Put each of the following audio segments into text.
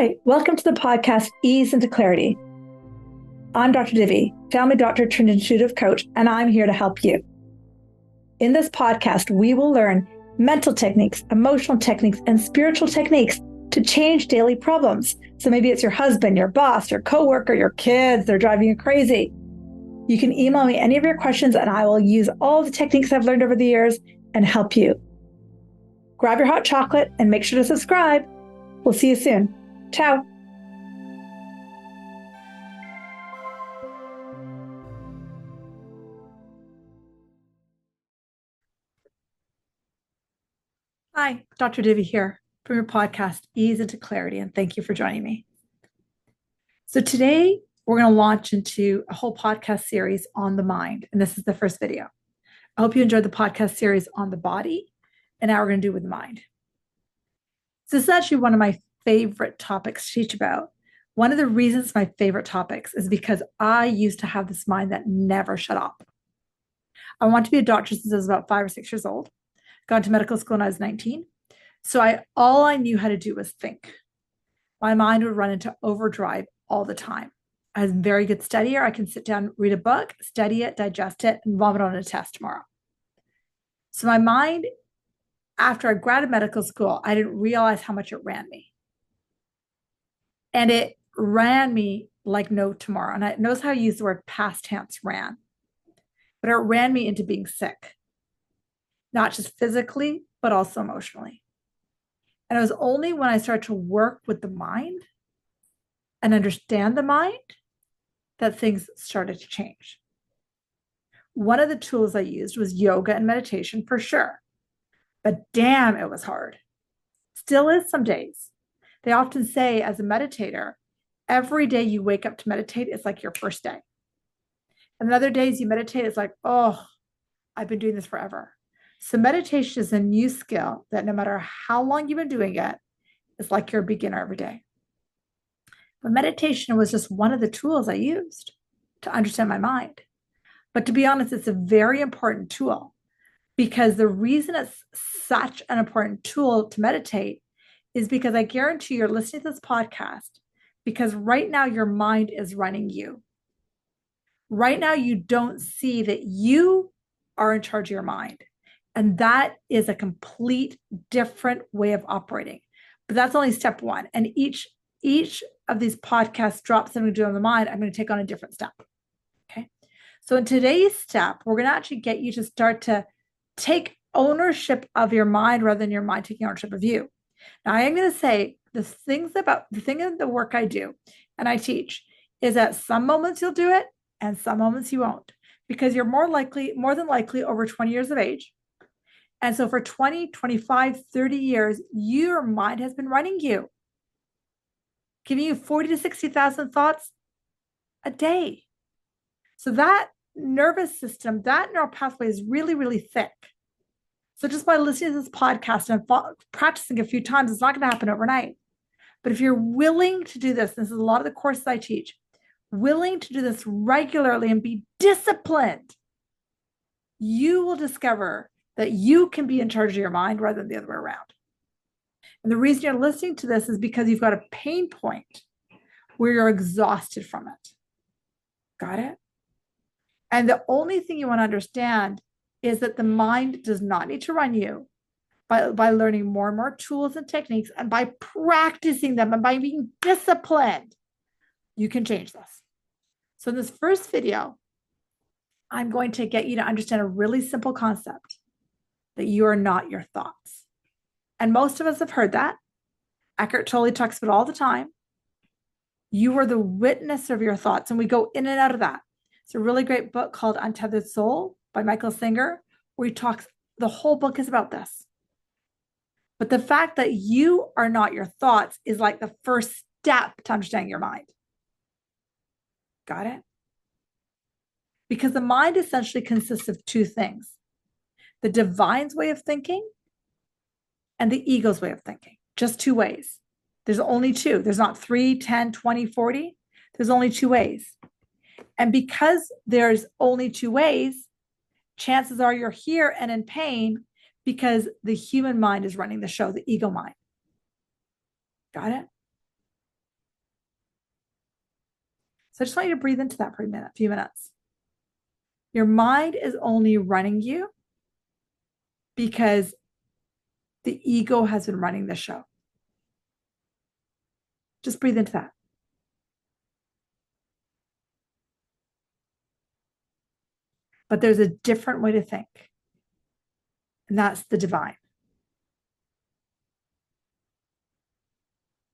Hi, welcome to the podcast Ease into Clarity. I'm Dr. Divi, family doctor turned intuitive coach, and I'm here to help you. In this podcast, we will learn mental techniques, emotional techniques, and spiritual techniques to change daily problems. So maybe it's your husband, your boss, your coworker, your kids, they're driving you crazy. You can email me any of your questions and I will use all the techniques I've learned over the years and help you. Grab your hot chocolate and make sure to subscribe. We'll see you soon. Ciao. Hi, Dr. Divi here from your podcast, Ease into Clarity, and thank you for joining me. So today we're going to launch into a whole podcast series on the mind, and this is the first video. I hope you enjoyed the podcast series on the body, and now we're going to do with the mind. So this is actually one of my favorite topics to teach about. One of the reasons my favorite topics is because I used to have this mind that never shut up. I wanted to be a doctor since I was about 5 or 6 years old. Got to medical school when I was 19. So all I knew how to do was think. My mind would run into overdrive all the time. I was a very good studier. I can sit down, read a book, study it, digest it, and vomit on a test tomorrow. So my mind, after I graduated medical school, I didn't realize how much it ran me. And it ran me like no tomorrow. And I notice how I use the word past tense, ran. But it ran me into being sick. Not just physically, but also emotionally. And it was only when I started to work with the mind and understand the mind that things started to change. One of the tools I used was yoga and meditation for sure. But damn, it was hard. Still is some days. They often say, as a meditator, every day you wake up to meditate is like your first day. And other days you meditate, it's like, oh, I've been doing this forever. So meditation is a new skill that no matter how long you've been doing it, it's like you're a beginner every day. But meditation was just one of the tools I used to understand my mind. But to be honest, it's a very important tool because the reason it's such an important tool to meditate is because I guarantee you're listening to this podcast because right now your mind is running you. Right now you don't see that you are in charge of your mind. And that is a complete different way of operating. But that's only step one. And each of these podcasts drops something to do on the mind. I'm going to take on a different step. Okay. So in today's step, we're going to actually get you to start to take ownership of your mind rather than your mind taking ownership of you. Now, I am going to say the thing of the work I do and I teach is that some moments you'll do it and some moments you won't, because you're more than likely over 20 years of age. And so for 20, 25, 30 years, your mind has been running you, giving you 40 to 60,000 thoughts a day. So that nervous system, that neural pathway is really, really thick. So just by listening to this podcast and practicing a few times, it's not going to happen overnight. But if you're willing to do this is a lot of the courses I teach, willing to do this regularly and be disciplined, you will discover that you can be in charge of your mind rather than the other way around. And the reason you're listening to this is because you've got a pain point where you're exhausted from it. Got it? And the only thing you want to understand is that the mind does not need to run you. By learning more and more tools and techniques and by practicing them and by being disciplined, you can change this. So in this first video, I'm going to get you to understand a really simple concept. That you are not your thoughts. And most of us have heard that. Eckhart Tolle talks about it all the time. You are the witness of your thoughts, and we go in and out of that. It's a really great book called Untethered Soul by Michael Singer, where he talks, the whole book is about this. But the fact that you are not your thoughts is like the first step to understanding your mind. Got it? Because the mind essentially consists of two things. The divine's way of thinking and the ego's way of thinking. Just two ways. There's only two. There's not 3, 10, 20, 40. There's only two ways. And because there's only two ways, chances are you're here and in pain because the human mind is running the show, the ego mind. Got it? So I just want you to breathe into that for a few minutes. Your mind is only running you because the ego has been running the show. Just breathe into that. But there's a different way to think, and that's the divine.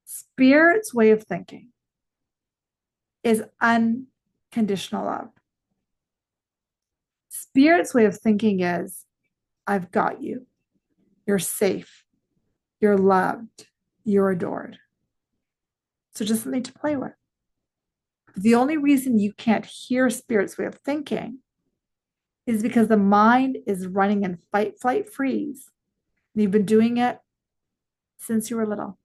Spirit's way of thinking is unconditional love. Spirit's way of thinking is, I've got you. You're safe. You're loved. You're adored. So just something to play with. The only reason you can't hear Spirit's way of thinking is because the mind is running in fight, flight, freeze. And you've been doing it since you were little.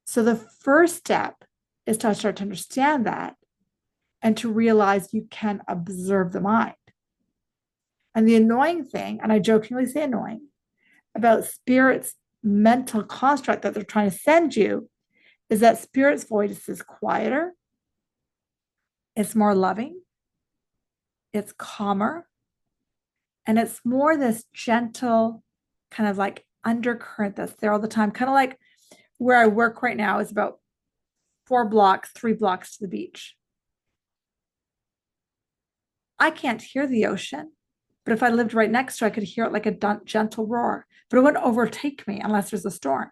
So the first step is to start to understand that and to realize you can observe the mind. And the annoying thing, and I jokingly say annoying, about Spirit's mental construct that they're trying to send you is that Spirit's voice is quieter, it's more loving, it's calmer, and it's more this gentle kind of like undercurrent that's there all the time. Kind of like where I work right now is about 3 blocks to the beach. I can't hear the ocean, but if I lived right next to it, I could hear it like a gentle roar, but it wouldn't overtake me unless there's a storm.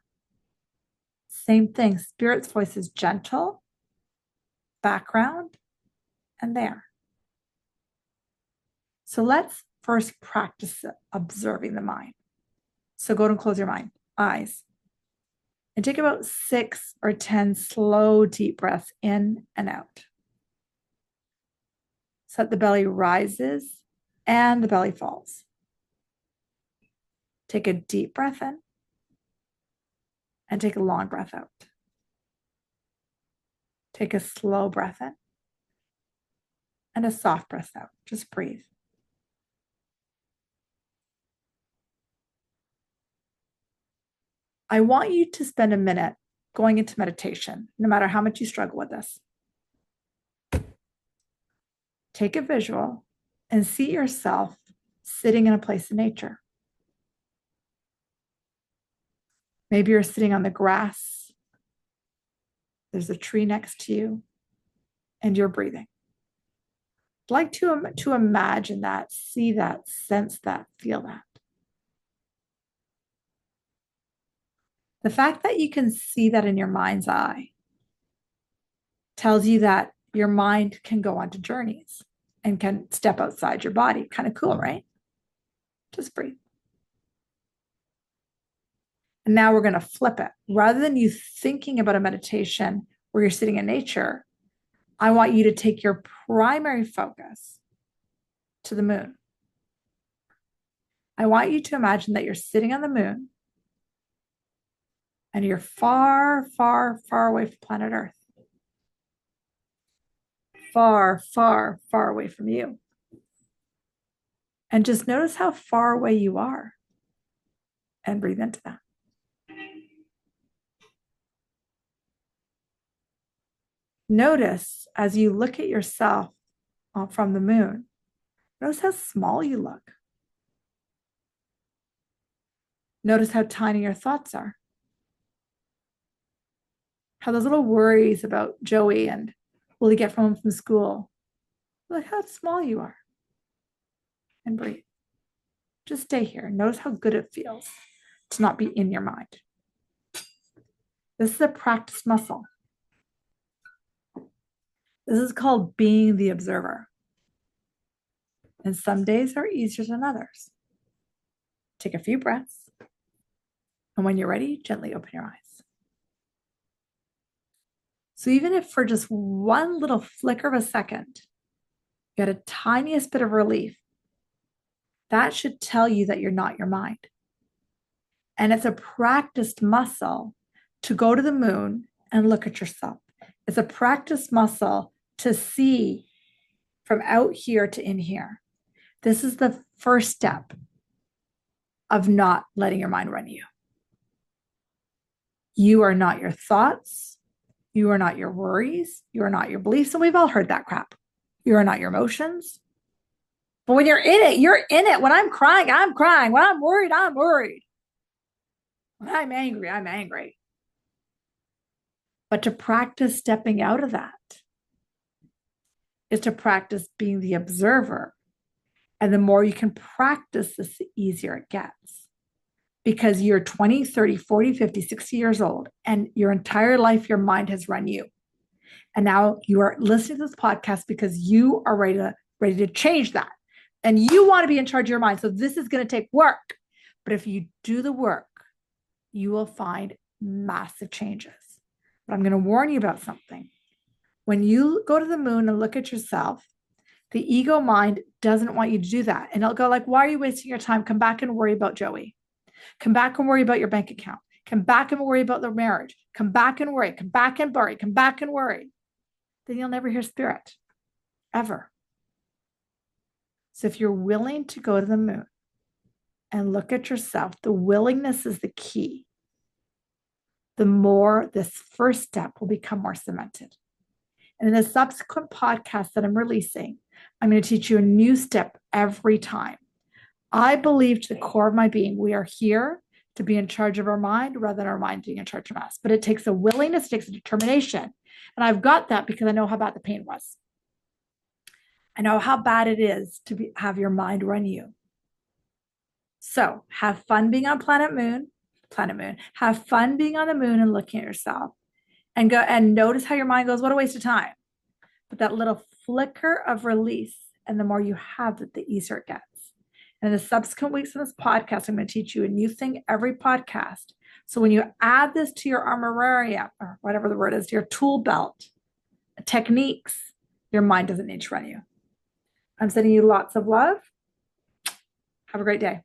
Same thing. Spirit's voice is gentle, background, and there. So let's first practice observing the mind. So go and close your eyes. And take about 6 or 10 slow, deep breaths in and out. So that the belly rises and the belly falls. Take a deep breath in and take a long breath out. Take a slow breath in and a soft breath out. Just breathe. I want you to spend a minute going into meditation, no matter how much you struggle with this. Take a visual and see yourself sitting in a place in nature. Maybe you're sitting on the grass. There's a tree next to you, and you're breathing. I'd like to imagine that, see that, sense that, feel that. The fact that you can see that in your mind's eye tells you that your mind can go onto journeys and can step outside your body. Kind of cool, right? Just breathe. And now we're going to flip it. Rather than you thinking about a meditation where you're sitting in nature, I want you to take your primary focus to the moon. I want you to imagine that you're sitting on the moon and you're far, far, far away from planet Earth. Far, far, far away from you. And just notice how far away you are and breathe into that. Notice as you look at yourself from the moon, notice how small you look. Notice how tiny your thoughts are. How those little worries about Joey and will he get home from school? Look how small you are. And breathe. Just stay here. Notice how good it feels to not be in your mind. This is a practice muscle. This is called being the observer. And some days are easier than others. Take a few breaths. And when you're ready, gently open your eyes. So even if for just one little flicker of a second, you get a tiniest bit of relief, that should tell you that you're not your mind. And it's a practiced muscle to go to the moon and look at yourself. It's a practiced muscle to see from out here to in here. This is the first step of not letting your mind run you. You are not your thoughts. You are not your worries. You are not your beliefs. And we've all heard that crap. You are not your emotions. But when you're in it, you're in it. When I'm crying, I'm crying. When I'm worried, I'm worried. When I'm angry, I'm angry. But to practice stepping out of that is to practice being the observer. And the more you can practice this, the easier it gets. Because you're 20, 30, 40, 50, 60 years old, and your entire life, your mind has run you. And now you are listening to this podcast because you are ready to change that. And you want to be in charge of your mind. So this is going to take work. But if you do the work, you will find massive changes. But I'm going to warn you about something. When you go to the moon and look at yourself, the ego mind doesn't want you to do that. And it'll go like, why are you wasting your time? Come back and worry about Joey. Come back and worry about your bank account. Come back and worry about the marriage. Come back and worry. Come back and worry. Come back and worry. Then you'll never hear spirit, ever. So if you're willing to go to the moon and look at yourself, the willingness is the key. The more this first step will become more cemented. And in the subsequent podcasts that I'm releasing, I'm going to teach you a new step every time. I believe to the core of my being, we are here to be in charge of our mind rather than our mind being in charge of us. But it takes a willingness, it takes a determination. And I've got that because I know how bad the pain was. I know how bad it is to have your mind run you. So have fun being on planet moon. Have fun being on the moon and looking at yourself. And go and notice how your mind goes, what a waste of time. But that little flicker of release, and the more you have it, the easier it gets. And in the subsequent weeks of this podcast, I'm going to teach you a new thing every podcast. So when you add this to your armorarium, or whatever the word is, your tool belt, techniques, your mind doesn't need to run you. I'm sending you lots of love. Have a great day.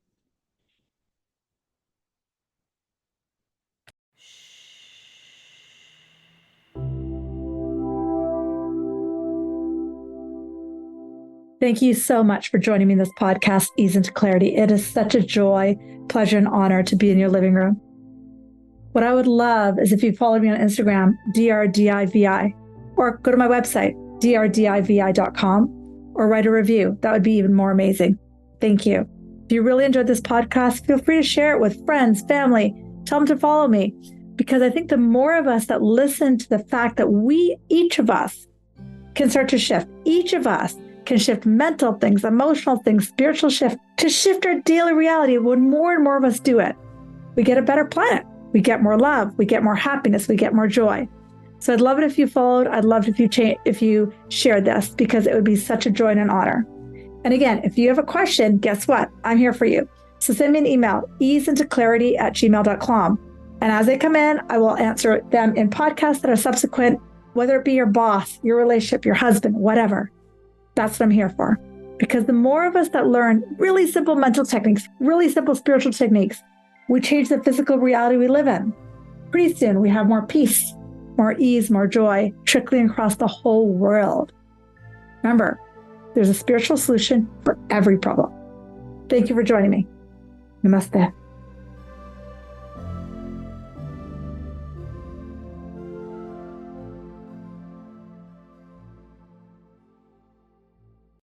Thank you so much for joining me in this podcast, Ease into Clarity. It is such a joy, pleasure, and honor to be in your living room. What I would love is if you follow me on Instagram, DRDIVI, or go to my website, drdivi.com, or write a review. That would be even more amazing. Thank you. If you really enjoyed this podcast, feel free to share it with friends, family. Tell them to follow me, because I think the more of us that listen to the fact that each of us can start to shift, each of us can shift mental things, emotional things, spiritual shift, to shift our daily reality. When more and more of us do it, we get a better planet. We get more love. We get more happiness. We get more joy. So I'd love it if you followed. I'd love it if you shared this, because it would be such a joy and an honor. And again, if you have a question, guess what? I'm here for you. So send me an email, easeintoclarity@gmail.com. And as they come in, I will answer them in podcasts that are subsequent, whether it be your boss, your relationship, your husband, whatever. That's what I'm here for. Because the more of us that learn really simple mental techniques, really simple spiritual techniques, we change the physical reality we live in. Pretty soon we have more peace, more ease, more joy, trickling across the whole world. Remember, there's a spiritual solution for every problem. Thank you for joining me. Namaste.